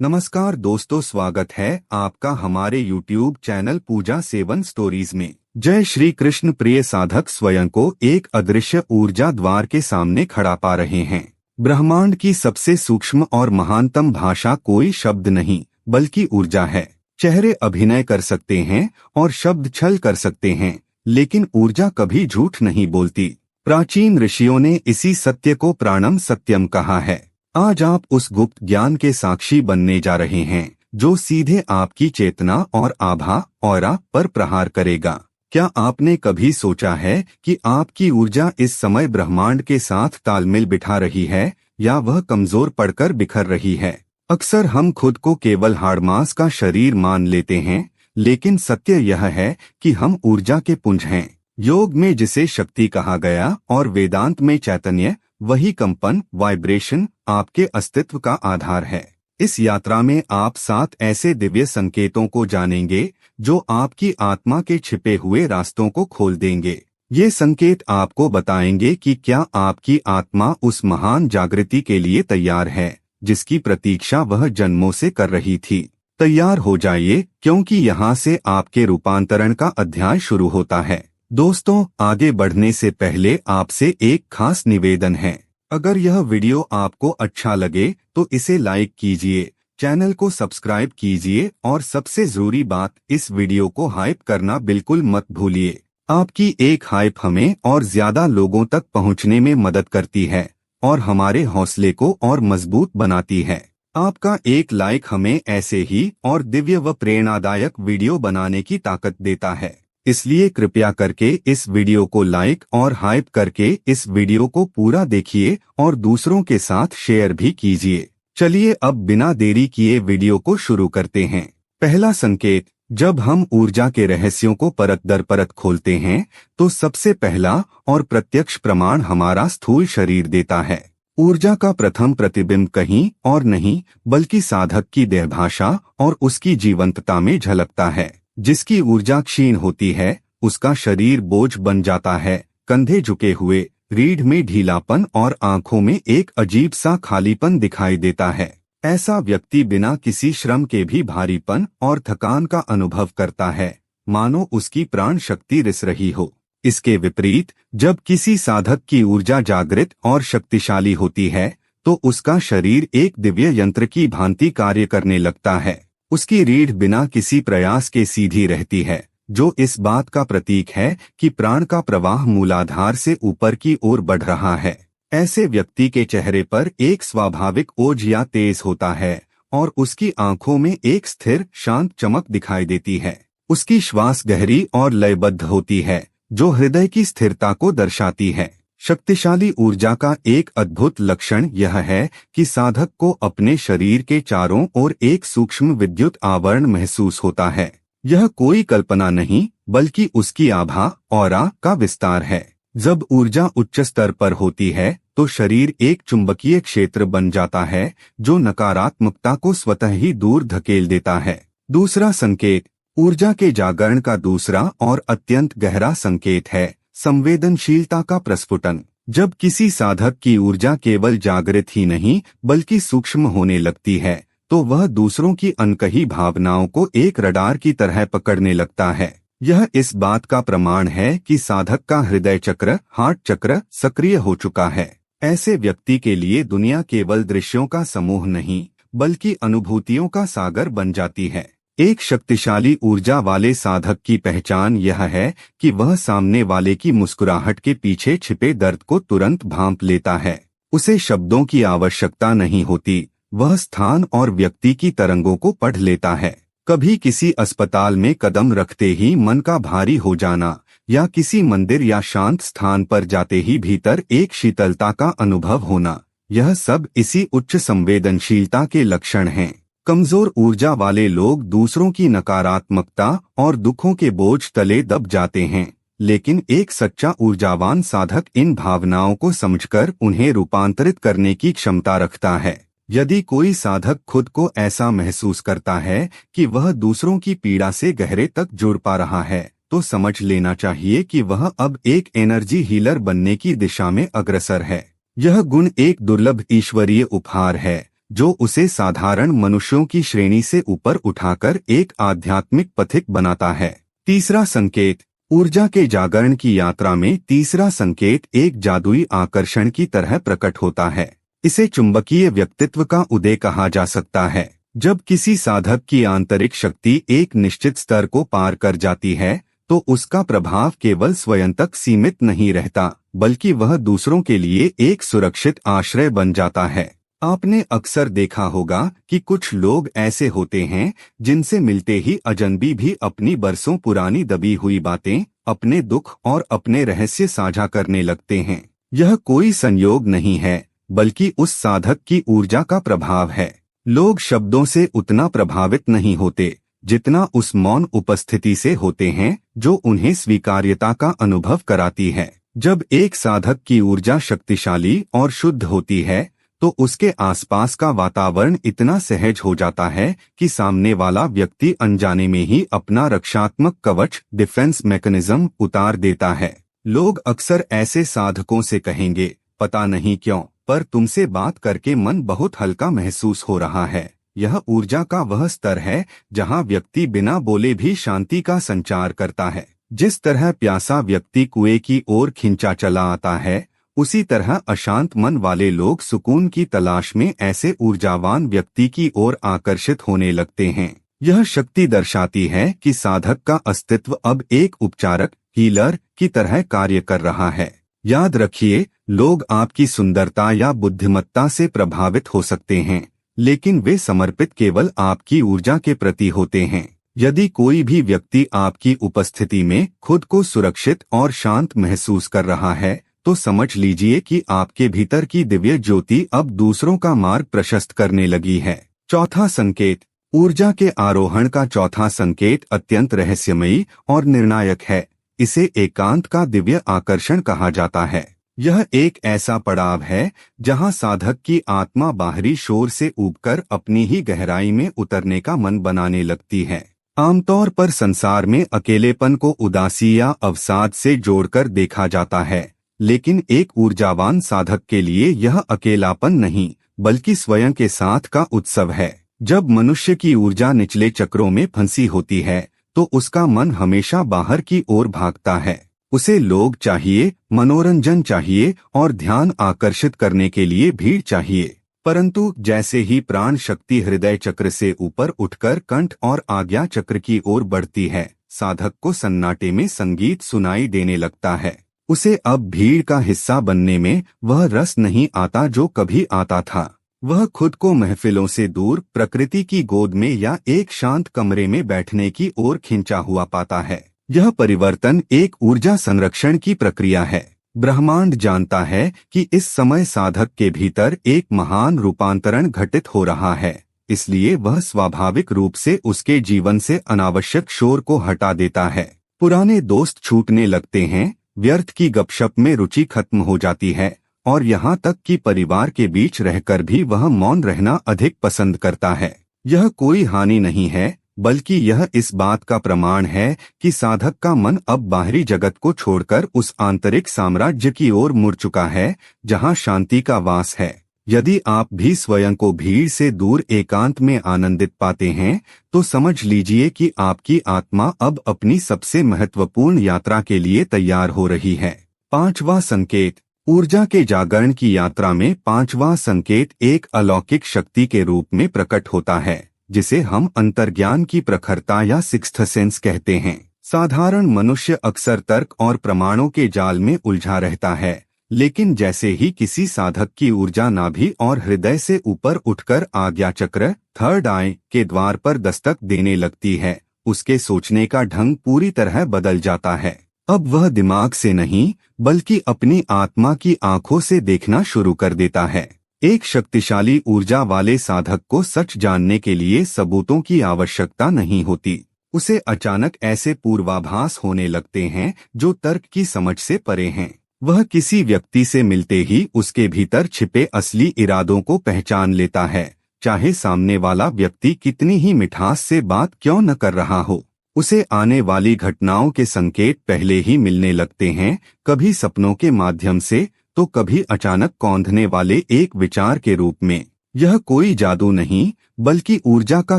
नमस्कार दोस्तों, स्वागत है आपका हमारे YouTube चैनल पूजा 7 स्टोरीज में। जय श्री कृष्ण। प्रिय साधक स्वयं को एक अदृश्य ऊर्जा द्वार के सामने खड़ा पा रहे हैं। ब्रह्मांड की सबसे सूक्ष्म और महानतम भाषा कोई शब्द नहीं बल्कि ऊर्जा है। चेहरे अभिनय कर सकते हैं और शब्द छल कर सकते हैं, लेकिन ऊर्जा कभी झूठ नहीं बोलती। प्राचीन ऋषियों ने इसी सत्य को प्राणम सत्यम कहा है। आज आप उस गुप्त ज्ञान के साक्षी बनने जा रहे हैं जो सीधे आपकी चेतना और आभा ऑरा पर प्रहार करेगा। क्या आपने कभी सोचा है कि आपकी ऊर्जा इस समय ब्रह्मांड के साथ तालमेल बिठा रही है या वह कमजोर पड़कर बिखर रही है? अक्सर हम खुद को केवल हाड़मास का शरीर मान लेते हैं, लेकिन सत्य यह है कि हम ऊर्जा के पुंज हैं। योग में जिसे शक्ति कहा गया और वेदांत में चैतन्य, वही कंपन वाइब्रेशन आपके अस्तित्व का आधार है। इस यात्रा में आप 7 ऐसे दिव्य संकेतों को जानेंगे जो आपकी आत्मा के छिपे हुए रास्तों को खोल देंगे। ये संकेत आपको बताएंगे कि क्या आपकी आत्मा उस महान जागृति के लिए तैयार है जिसकी प्रतीक्षा वह जन्मों से कर रही थी। तैयार हो जाइए, क्योंकि यहाँ से आपके रूपांतरण का अध्याय शुरू होता है। दोस्तों, आगे बढ़ने से पहले आपसे एक खास निवेदन है। अगर यह वीडियो आपको अच्छा लगे तो इसे लाइक कीजिए, चैनल को सब्सक्राइब कीजिए और सबसे जरूरी बात, इस वीडियो को हाइप करना बिल्कुल मत भूलिए। आपकी एक हाइप हमें और ज्यादा लोगों तक पहुंचने में मदद करती है और हमारे हौसले को और मजबूत बनाती है। आपका एक लाइक हमें ऐसे ही और दिव्य व प्रेरणादायक वीडियो बनाने की ताकत देता है। इसलिए कृपया करके इस वीडियो को लाइक और हाइप करके इस वीडियो को पूरा देखिए और दूसरों के साथ शेयर भी कीजिए। चलिए अब बिना देरी किए वीडियो को शुरू करते हैं। पहला संकेत, जब हम ऊर्जा के रहस्यों को परत दर परत खोलते हैं तो सबसे पहला और प्रत्यक्ष प्रमाण हमारा स्थूल शरीर देता है। ऊर्जा का प्रथम प्रतिबिंब कहीं और नहीं बल्कि साधक की देहभाषा और उसकी जीवंतता में झलकता है। जिसकी ऊर्जा क्षीण होती है उसका शरीर बोझ बन जाता है, कंधे झुके हुए, रीढ़ में ढीलापन और आंखों में एक अजीब सा खालीपन दिखाई देता है। ऐसा व्यक्ति बिना किसी श्रम के भी भारीपन और थकान का अनुभव करता है, मानो उसकी प्राण शक्ति रिस रही हो। इसके विपरीत, जब किसी साधक की ऊर्जा जागृत और शक्तिशाली होती है तो उसका शरीर एक दिव्य यंत्र की भांति कार्य करने लगता है। उसकी रीढ़ बिना किसी प्रयास के सीधी रहती है, जो इस बात का प्रतीक है कि प्राण का प्रवाह मूलाधार से ऊपर की ओर बढ़ रहा है। ऐसे व्यक्ति के चेहरे पर एक स्वाभाविक ओज या तेज होता है और उसकी आंखों में एक स्थिर शांत चमक दिखाई देती है। उसकी श्वास गहरी और लयबद्ध होती है, जो हृदय की स्थिरता को दर्शाती है। शक्तिशाली ऊर्जा का एक अद्भुत लक्षण यह है कि साधक को अपने शरीर के चारों ओर एक सूक्ष्म विद्युत आवरण महसूस होता है। यह कोई कल्पना नहीं बल्कि उसकी आभा ऑरा का विस्तार है। जब ऊर्जा उच्च स्तर पर होती है तो शरीर एक चुंबकीय क्षेत्र बन जाता है जो नकारात्मकता को स्वतः ही दूर धकेल देता है। दूसरा संकेत, ऊर्जा के जागरण का दूसरा और अत्यंत गहरा संकेत है संवेदनशीलता का प्रस्फुटन। जब किसी साधक की ऊर्जा केवल जागृत ही नहीं बल्कि सूक्ष्म होने लगती है तो वह दूसरों की अनकही भावनाओं को एक रडार की तरह पकड़ने लगता है। यह इस बात का प्रमाण है कि साधक का हृदय चक्र हार्ट चक्र सक्रिय हो चुका है। ऐसे व्यक्ति के लिए दुनिया केवल दृश्यों का समूह नहीं बल्कि अनुभूतियों का सागर बन जाती है। एक शक्तिशाली ऊर्जा वाले साधक की पहचान यह है कि वह सामने वाले की मुस्कुराहट के पीछे छिपे दर्द को तुरंत भांप लेता है। उसे शब्दों की आवश्यकता नहीं होती, वह स्थान और व्यक्ति की तरंगों को पढ़ लेता है। कभी किसी अस्पताल में कदम रखते ही मन का भारी हो जाना या किसी मंदिर या शांत स्थान पर जाते ही भीतर एक शीतलता का अनुभव होना, यह सब इसी उच्च संवेदनशीलता के लक्षण हैं। कमजोर ऊर्जा वाले लोग दूसरों की नकारात्मकता और दुखों के बोझ तले दब जाते हैं, लेकिन एक सच्चा ऊर्जावान साधक इन भावनाओं को समझकर उन्हें रूपांतरित करने की क्षमता रखता है। यदि कोई साधक खुद को ऐसा महसूस करता है कि वह दूसरों की पीड़ा से गहरे तक जुड़ पा रहा है तो समझ लेना चाहिए कि वह अब एक एनर्जी हीलर बनने की दिशा में अग्रसर है। यह गुण एक दुर्लभ ईश्वरीय उपहार है जो उसे साधारण मनुष्यों की श्रेणी से ऊपर उठाकर एक आध्यात्मिक पथिक बनाता है। तीसरा संकेत, ऊर्जा के जागरण की यात्रा में तीसरा संकेत एक जादुई आकर्षण की तरह प्रकट होता है। इसे चुंबकीय व्यक्तित्व का उदय कहा जा सकता है। जब किसी साधक की आंतरिक शक्ति एक निश्चित स्तर को पार कर जाती है तो उसका प्रभाव केवल स्वयं तक सीमित नहीं रहता, बल्कि वह दूसरों के लिए एक सुरक्षित आश्रय बन जाता है। आपने अक्सर देखा होगा कि कुछ लोग ऐसे होते हैं जिनसे मिलते ही अजनबी भी अपनी बरसों पुरानी दबी हुई बातें, अपने दुख और अपने रहस्य साझा करने लगते हैं। यह कोई संयोग नहीं है, बल्कि उस साधक की ऊर्जा का प्रभाव है। लोग शब्दों से उतना प्रभावित नहीं होते जितना उस मौन उपस्थिति से होते हैं जो उन्हें स्वीकार्यता का अनुभव कराती है। जब एक साधक की ऊर्जा शक्तिशाली और शुद्ध होती है तो उसके आसपास का वातावरण इतना सहज हो जाता है कि सामने वाला व्यक्ति अनजाने में ही अपना रक्षात्मक कवच, डिफेंस मैकेनिज्म उतार देता है। लोग अक्सर ऐसे साधकों से कहेंगे, पता नहीं क्यों, पर तुमसे बात करके मन बहुत हल्का महसूस हो रहा है। यह ऊर्जा का वह स्तर है जहां व्यक्ति बिना बोले भी शांति का संचार करता है। जिस तरह प्यासा व्यक्ति कुएं की ओर खिंचा चला आता है, उसी तरह अशांत मन वाले लोग सुकून की तलाश में ऐसे ऊर्जावान व्यक्ति की ओर आकर्षित होने लगते हैं। यह शक्ति दर्शाती है कि साधक का अस्तित्व अब एक उपचारक, हीलर की तरह कार्य कर रहा है। याद रखिए, लोग आपकी सुंदरता या बुद्धिमत्ता से प्रभावित हो सकते हैं, लेकिन वे समर्पित केवल आपकी ऊर्जा के प्रति होते हैं। यदि कोई भी व्यक्ति आपकी उपस्थिति में खुद को सुरक्षित और शांत महसूस कर रहा है तो समझ लीजिए कि आपके भीतर की दिव्य ज्योति अब दूसरों का मार्ग प्रशस्त करने लगी है। चौथा संकेत, ऊर्जा के आरोहण का चौथा संकेत अत्यंत रहस्यमयी और निर्णायक है। इसे एकांत का दिव्य आकर्षण कहा जाता है। यह एक ऐसा पड़ाव है जहां साधक की आत्मा बाहरी शोर से ऊबकर अपनी ही गहराई में उतरने का मन बनाने लगती है। आमतौर पर संसार में अकेलेपन को उदासी या अवसाद से जोड़कर देखा जाता है, लेकिन एक ऊर्जावान साधक के लिए यह अकेलापन नहीं, बल्कि स्वयं के साथ का उत्सव है। जब मनुष्य की ऊर्जा निचले चक्रों में फंसी होती है तो उसका मन हमेशा बाहर की ओर भागता है। उसे लोग चाहिए, मनोरंजन चाहिए और ध्यान आकर्षित करने के लिए भीड़ चाहिए। परंतु जैसे ही प्राण शक्ति हृदय चक्र से ऊपर उठकर कंठ और आज्ञा चक्र की ओर बढ़ती है, साधक को सन्नाटे में संगीत सुनाई देने लगता है। उसे अब भीड़ का हिस्सा बनने में वह रस नहीं आता जो कभी आता था। वह खुद को महफिलों से दूर, प्रकृति की गोद में या एक शांत कमरे में बैठने की ओर खिंचा हुआ पाता है। यह परिवर्तन एक ऊर्जा संरक्षण की प्रक्रिया है। ब्रह्मांड जानता है कि इस समय साधक के भीतर एक महान रूपांतरण घटित हो रहा है, इसलिए वह स्वाभाविक रूप से उसके जीवन से अनावश्यक शोर को हटा देता है। पुराने दोस्त छूटने लगते हैं, व्यर्थ की गपशप में रुचि खत्म हो जाती है और यहाँ तक कि परिवार के बीच रहकर भी वह मौन रहना अधिक पसंद करता है। यह कोई हानि नहीं है, बल्कि यह इस बात का प्रमाण है कि साधक का मन अब बाहरी जगत को छोड़कर उस आंतरिक साम्राज्य की ओर मुड़ चुका है जहां शांति का वास है। यदि आप भी स्वयं को भीड़ से दूर एकांत में आनंदित पाते हैं तो समझ लीजिए कि आपकी आत्मा अब अपनी सबसे महत्वपूर्ण यात्रा के लिए तैयार हो रही है। पांचवा संकेत, ऊर्जा के जागरण की यात्रा में पांचवा संकेत एक अलौकिक शक्ति के रूप में प्रकट होता है, जिसे हम अंतर्ज्ञान की प्रखरता या सिक्स्थ सेंस कहते हैं। साधारण मनुष्य अक्सर तर्क और प्रमाणों के जाल में उलझा रहता है, लेकिन जैसे ही किसी साधक की ऊर्जा नाभि और हृदय से ऊपर उठकर आज्ञा चक्र, थर्ड आई के द्वार पर दस्तक देने लगती है, उसके सोचने का ढंग पूरी तरह बदल जाता है। अब वह दिमाग से नहीं, बल्कि अपनी आत्मा की आंखों से देखना शुरू कर देता है। एक शक्तिशाली ऊर्जा वाले साधक को सच जानने के लिए सबूतों की आवश्यकता नहीं होती। उसे अचानक ऐसे पूर्वाभास होने लगते हैं जो तर्क की समझ से परे हैं। वह किसी व्यक्ति से मिलते ही उसके भीतर छिपे असली इरादों को पहचान लेता है, चाहे सामने वाला व्यक्ति कितनी ही मिठास से बात क्यों न कर रहा हो। उसे आने वाली घटनाओं के संकेत पहले ही मिलने लगते हैं, कभी सपनों के माध्यम से तो कभी अचानक कौंधने वाले एक विचार के रूप में। यह कोई जादू नहीं, बल्कि ऊर्जा का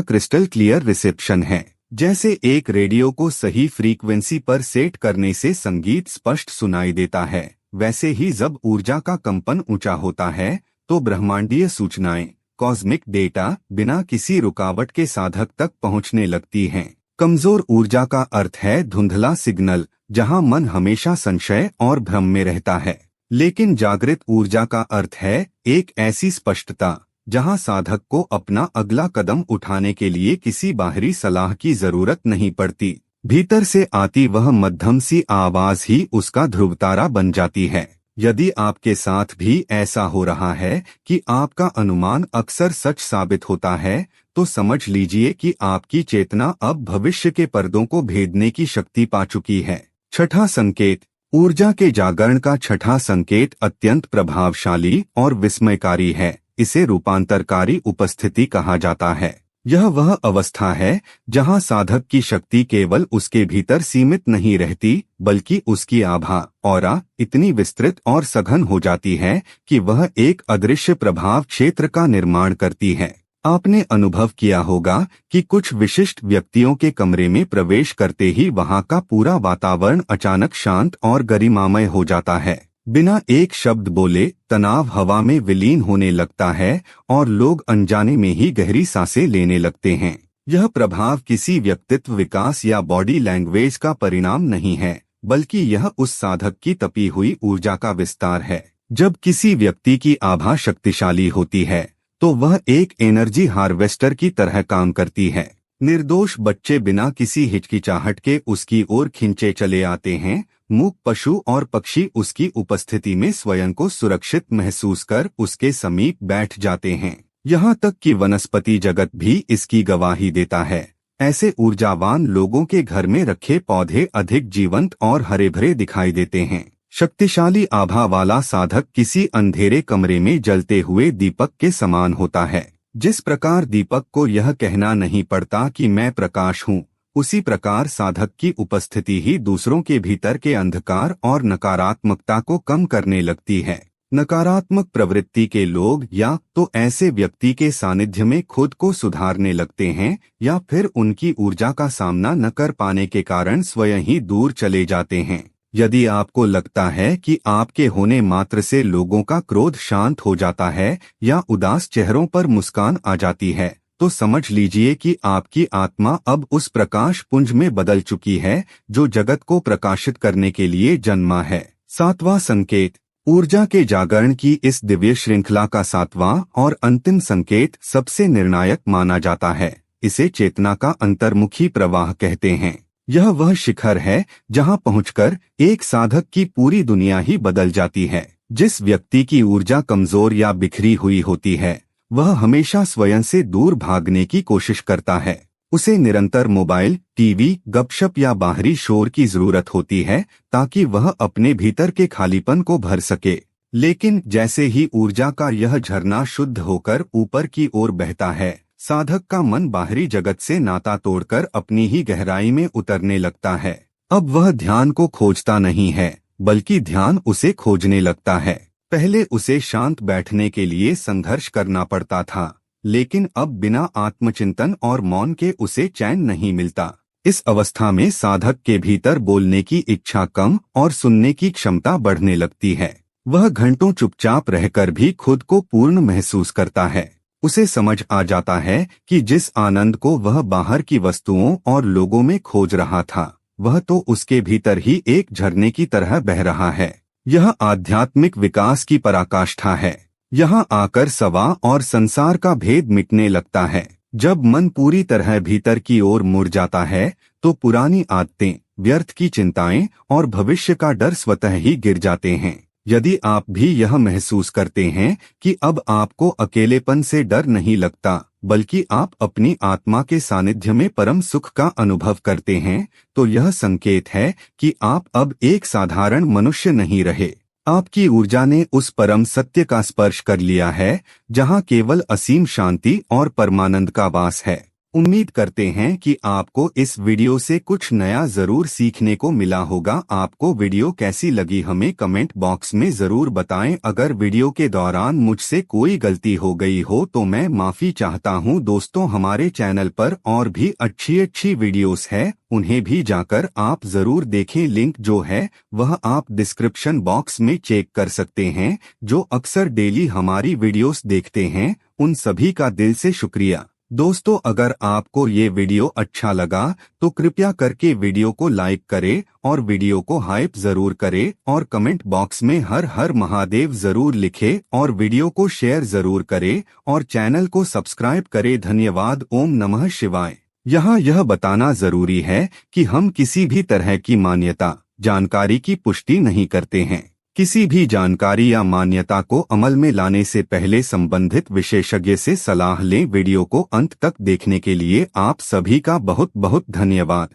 क्रिस्टल क्लियर रिसेप्शन है। जैसे एक रेडियो को सही फ्रीक्वेंसी पर सेट करने से संगीत स्पष्ट सुनाई देता है, वैसे ही जब ऊर्जा का कंपन ऊंचा होता है तो ब्रह्मांडीय सूचनाएं, कॉस्मिक डेटा बिना किसी रुकावट के साधक तक पहुंचने लगती हैं। कमजोर ऊर्जा का अर्थ है धुंधला सिग्नल, जहां मन हमेशा संशय और भ्रम में रहता है। लेकिन जागृत ऊर्जा का अर्थ है एक ऐसी स्पष्टता जहां साधक को अपना अगला कदम उठाने के लिए किसी बाहरी सलाह की जरूरत नहीं पड़ती। भीतर से आती वह मध्यम सी आवाज ही उसका ध्रुवतारा बन जाती है। यदि आपके साथ भी ऐसा हो रहा है कि आपका अनुमान अक्सर सच साबित होता है, तो समझ लीजिए कि आपकी चेतना अब भविष्य के पर्दों को भेदने की शक्ति पा चुकी है। छठा संकेत। ऊर्जा के जागरण का छठा संकेत अत्यंत प्रभावशाली और विस्मयकारी है। इसे रूपांतरकारी उपस्थिति कहा जाता है। यह वह अवस्था है जहां साधक की शक्ति केवल उसके भीतर सीमित नहीं रहती, बल्कि उसकी आभा, ऑरा इतनी विस्तृत और सघन हो जाती है कि वह एक अदृश्य प्रभाव क्षेत्र का निर्माण करती है। आपने अनुभव किया होगा कि कुछ विशिष्ट व्यक्तियों के कमरे में प्रवेश करते ही वहां का पूरा वातावरण अचानक शांत और गरिमामय हो जाता है। बिना एक शब्द बोले तनाव हवा में विलीन होने लगता है और लोग अनजाने में ही गहरी सांसें लेने लगते हैं। यह प्रभाव किसी व्यक्तित्व विकास या बॉडी लैंग्वेज का परिणाम नहीं है, बल्कि यह उस साधक की तपी हुई ऊर्जा का विस्तार है। जब किसी व्यक्ति की आभा शक्तिशाली होती है तो वह एक एनर्जी हार्वेस्टर की तरह काम करती है। निर्दोष बच्चे बिना किसी हिचकिचाहट के उसकी ओर खिंचे चले आते हैं। मूक पशु और पक्षी उसकी उपस्थिति में स्वयं को सुरक्षित महसूस कर उसके समीप बैठ जाते हैं। यहाँ तक कि वनस्पति जगत भी इसकी गवाही देता है। ऐसे ऊर्जावान लोगों के घर में रखे पौधे अधिक जीवंत और हरे भरे दिखाई देते हैं। शक्तिशाली आभा वाला साधक किसी अंधेरे कमरे में जलते हुए दीपक के समान होता है। जिस प्रकार दीपक को यह कहना नहीं पड़ता कि मैं प्रकाश हूँ, उसी प्रकार साधक की उपस्थिति ही दूसरों के भीतर के अंधकार और नकारात्मकता को कम करने लगती है। नकारात्मक प्रवृत्ति के लोग या तो ऐसे व्यक्ति के सानिध्य में खुद को सुधारने लगते हैं, या फिर उनकी ऊर्जा का सामना न कर पाने के कारण स्वयं ही दूर चले जाते हैं। यदि आपको लगता है कि आपके होने मात्र से लोगों का क्रोध शांत हो जाता है या उदास चेहरों पर मुस्कान आ जाती है, तो समझ लीजिए कि आपकी आत्मा अब उस प्रकाश पुंज में बदल चुकी है जो जगत को प्रकाशित करने के लिए जन्मा है। सातवां संकेत। ऊर्जा के जागरण की इस दिव्य श्रृंखला का सातवां और अंतिम संकेत सबसे निर्णायक माना जाता है। इसे चेतना का अंतर्मुखी प्रवाह कहते हैं। यह वह शिखर है जहां पहुंचकर एक साधक की पूरी दुनिया ही बदल जाती है। जिस व्यक्ति की ऊर्जा कमजोर या बिखरी हुई होती है, वह हमेशा स्वयं से दूर भागने की कोशिश करता है। उसे निरंतर मोबाइल, टीवी, गपशप या बाहरी शोर की जरूरत होती है ताकि वह अपने भीतर के खालीपन को भर सके। लेकिन जैसे ही ऊर्जा का यह झरना शुद्ध होकर ऊपर की ओर बहता है, साधक का मन बाहरी जगत से नाता तोड़कर अपनी ही गहराई में उतरने लगता है। अब वह ध्यान को खोजता नहीं है, बल्कि ध्यान उसे खोजने लगता है। पहले उसे शांत बैठने के लिए संघर्ष करना पड़ता था, लेकिन अब बिना आत्मचिंतन और मौन के उसे चैन नहीं मिलता। इस अवस्था में साधक के भीतर बोलने की इच्छा कम और सुनने की क्षमता बढ़ने लगती है। वह घंटों चुपचाप रहकर भी खुद को पूर्ण महसूस करता है। उसे समझ आ जाता है कि जिस आनंद को वह बाहर की वस्तुओं और लोगों में खोज रहा था, वह तो उसके भीतर ही एक झरने की तरह बह रहा है। यह आध्यात्मिक विकास की पराकाष्ठा है। यहाँ आकर सवा और संसार का भेद मिटने लगता है। जब मन पूरी तरह भीतर की ओर मुड़ जाता है, तो पुरानी आदतें, व्यर्थ की चिंताएं और भविष्य का डर स्वतः ही गिर जाते हैं। यदि आप भी यह महसूस करते हैं कि अब आपको अकेलेपन से डर नहीं लगता, बल्कि आप अपनी आत्मा के सानिध्य में परम सुख का अनुभव करते हैं, तो यह संकेत है कि आप अब एक साधारण मनुष्य नहीं रहे। आपकी ऊर्जा ने उस परम सत्य का स्पर्श कर लिया है, जहां केवल असीम शांति और परमानंद का वास है। उम्मीद करते हैं कि आपको इस वीडियो से कुछ नया जरूर सीखने को मिला होगा। आपको वीडियो कैसी लगी हमें कमेंट बॉक्स में जरूर बताएं। अगर वीडियो के दौरान मुझसे कोई गलती हो गई हो तो मैं माफी चाहता हूं। दोस्तों, हमारे चैनल पर और भी अच्छी वीडियोस है, उन्हें भी जाकर आप जरूर देखें। लिंक जो है वह आप डिस्क्रिप्शन बॉक्स में चेक कर सकते हैं। जो अक्सर डेली हमारी वीडियोस देखते हैं उन सभी का दिल से शुक्रिया। दोस्तों, अगर आपको ये वीडियो अच्छा लगा तो कृपया करके वीडियो को लाइक करें और वीडियो को हाइप जरूर करें और कमेंट बॉक्स में हर हर महादेव जरूर लिखें और वीडियो को शेयर जरूर करें और चैनल को सब्सक्राइब करें। धन्यवाद। ओम नमः शिवाय। यहाँ यह बताना जरूरी है कि हम किसी भी तरह की मान्यता जानकारी की पुष्टि नहीं करते हैं। किसी भी जानकारी या मान्यता को अमल में लाने से पहले संबंधित विशेषज्ञ से सलाह लें। वीडियो को अंत तक देखने के लिए आप सभी का बहुत बहुत धन्यवाद।